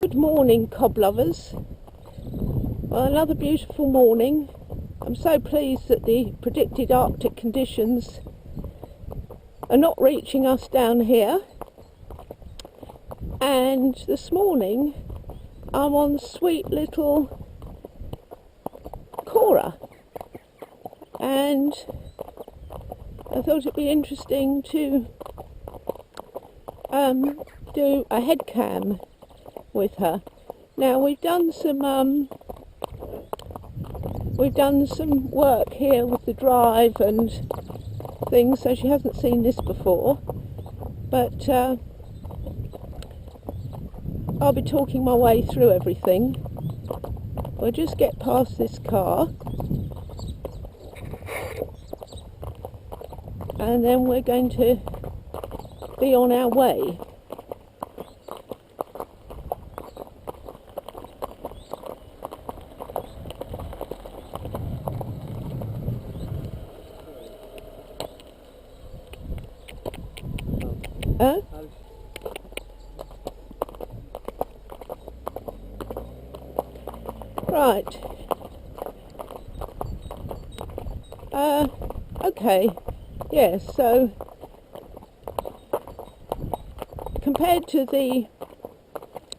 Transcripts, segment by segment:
Good morning, cob lovers. Well, another beautiful morning. I'm so pleased that the predicted Arctic conditions are not reaching us down here. And this morning I'm on sweet little Cora, and I thought it'd be interesting to do a head cam with her. Now we've done some work here with the drive and things, so she hasn't seen this before, but I'll be talking my way through everything. We'll just get past this car and then we're going to be on our way. Right. Okay. Yes, so compared to the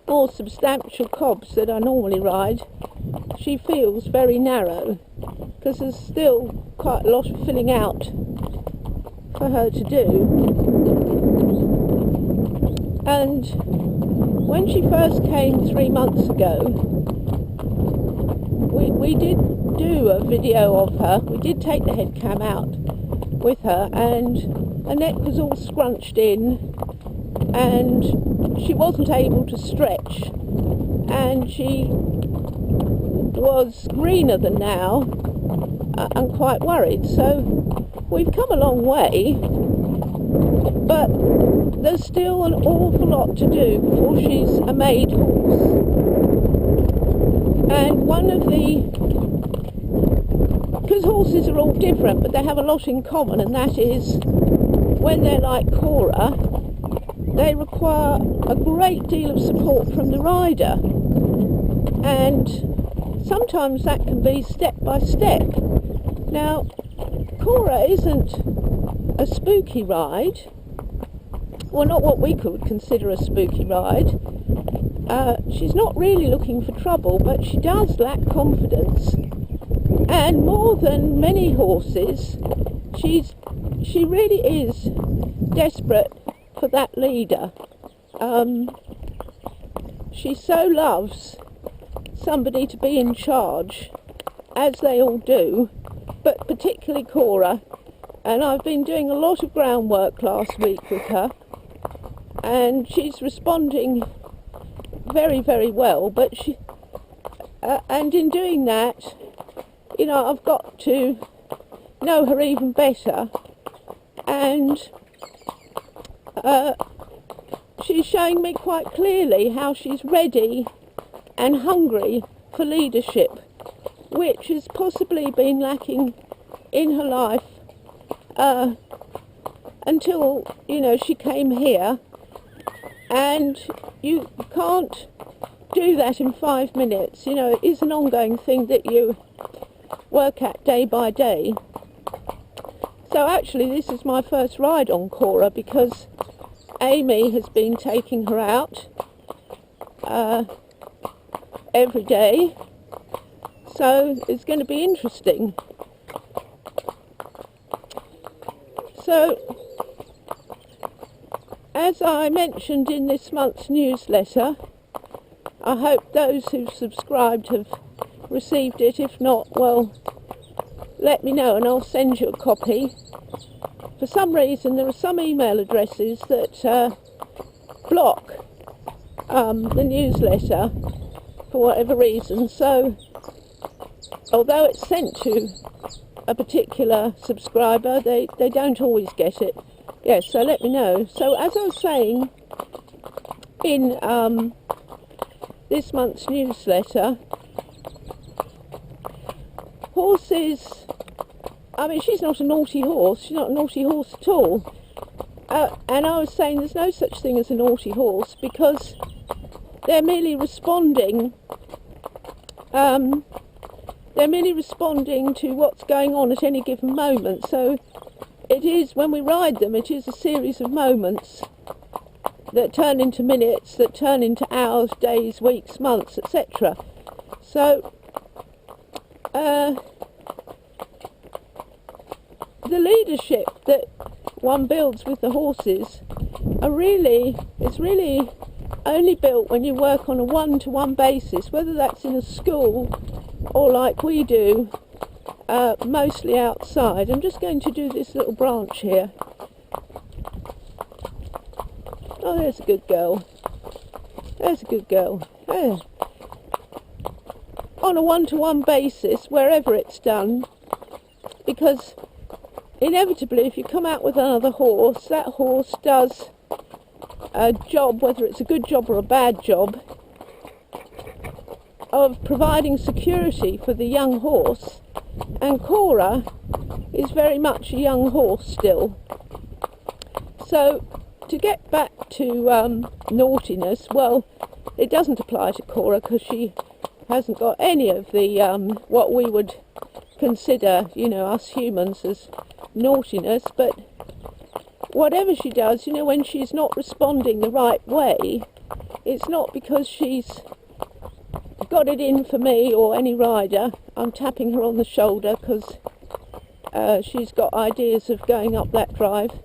more substantial cobs that I normally ride, she feels very narrow because there's still quite a lot of filling out for her to do. And when she first came 3 months ago, we did do a video of her. We did take the head cam out with her, and her neck was all scrunched in and she wasn't able to stretch, and she was greener than now. I'm quite worried. So we've come a long way, but there's still an awful lot to do before she's a made horse. And one of the, because horses are all different, but they have a lot in common, and that is when they're like Cora, they require a great deal of support from the rider, and sometimes that can be step by step. Now, Cora isn't a spooky ride, well, not what we could consider a spooky ride. She's not really looking for trouble, but she does lack confidence, and more than many horses, she really is desperate for that leader. She so loves somebody to be in charge, as they all do, but particularly Cora. And I've been doing a lot of groundwork last week with her, and she's responding very, very well. But she, and in doing that, you know, I've got to know her even better, and she's showing me quite clearly how she's ready and hungry for leadership, which has possibly been lacking in her life until, you know, she came here. And you can't do that in 5 minutes. You know, it is an ongoing thing that you work at day by day. So actually this is my first ride on Cora, because Amy has been taking her out every day, so it's going to be interesting. So, as I mentioned in this month's newsletter, I hope those who've subscribed have received it. If not, well, let me know and I'll send you a copy. For some reason there are some email addresses that block the newsletter for whatever reason, so although it's sent to a particular subscriber, they don't always get it. Yes, so let me know. So as I was saying in this month's newsletter, horses, I mean, she's not a naughty horse. She's not a naughty horse at all. And I was saying there's no such thing as a naughty horse, because they're merely responding. They're merely responding to what's going on at any given moment. So it is, when we ride them, it is a series of moments that turn into minutes, that turn into hours, days, weeks, months, etc. So the leadership that one builds with the horses it's really only built when you work on a one-to-one basis, whether that's in a school or like we do, mostly outside. I'm just going to do this little branch here. Oh, there's a good girl. There's a good girl. There. On a one-to-one basis, wherever it's done, because inevitably if you come out with another horse, that horse does a job, whether it's a good job or a bad job, of providing security for the young horse. And Cora is very much a young horse still. So to get back to naughtiness, well, it doesn't apply to Cora because she hasn't got any of the what we would consider, us humans as naughtiness. But whatever she does, when she's not responding the right way, it's not because she's got it in for me or any rider. I'm tapping her on the shoulder because she's got ideas of going up that drive.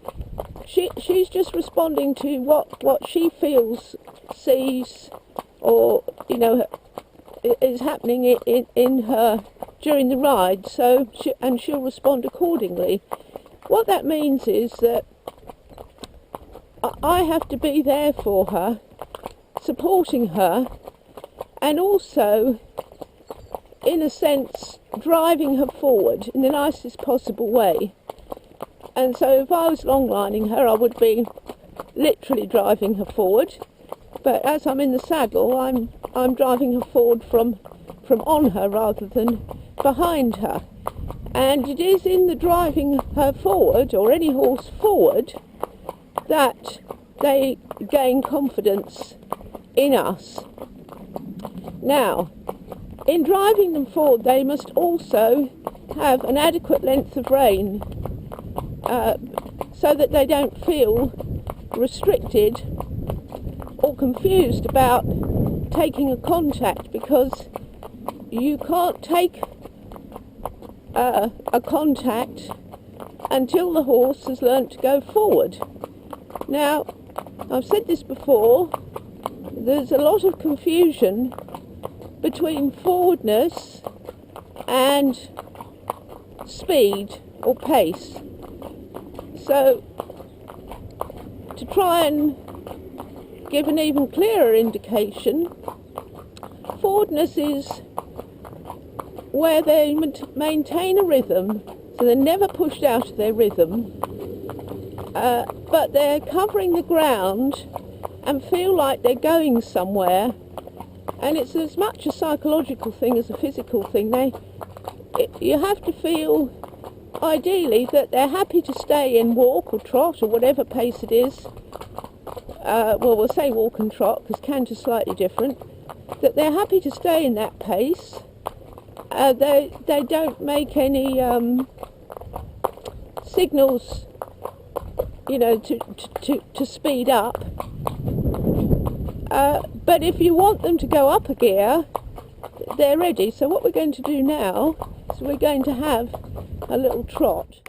She's just responding to what she feels, sees, or is happening in her during the ride. So she'll respond accordingly. What that means is that I have to be there for her, supporting her, and also, in a sense, driving her forward in the nicest possible way. And so if I was long-lining her, I would be literally driving her forward. But as I'm in the saddle, I'm driving her forward from on her rather than behind her. And it is in the driving her forward, or any horse forward, that they gain confidence in us. Now, in driving them forward, they must also have an adequate length of rein, so that they don't feel restricted or confused about taking a contact, because you can't take a contact until the horse has learnt to go forward. Now, I've said this before, there's a lot of confusion between forwardness and speed or pace. So, to try and give an even clearer indication, forwardness is where they maintain a rhythm, so they're never pushed out of their rhythm, but they're covering the ground and feel like they're going somewhere. And it's as much a psychological thing as a physical thing. You have to feel, ideally, that they're happy to stay and walk or trot or whatever pace it is. Well, we'll say walk and trot because canter's slightly different. That they're happy to stay in that pace. They don't make any signals, to speed up. But if you want them to go up a gear, they're ready. So what we're going to do now is we're going to have a little trot.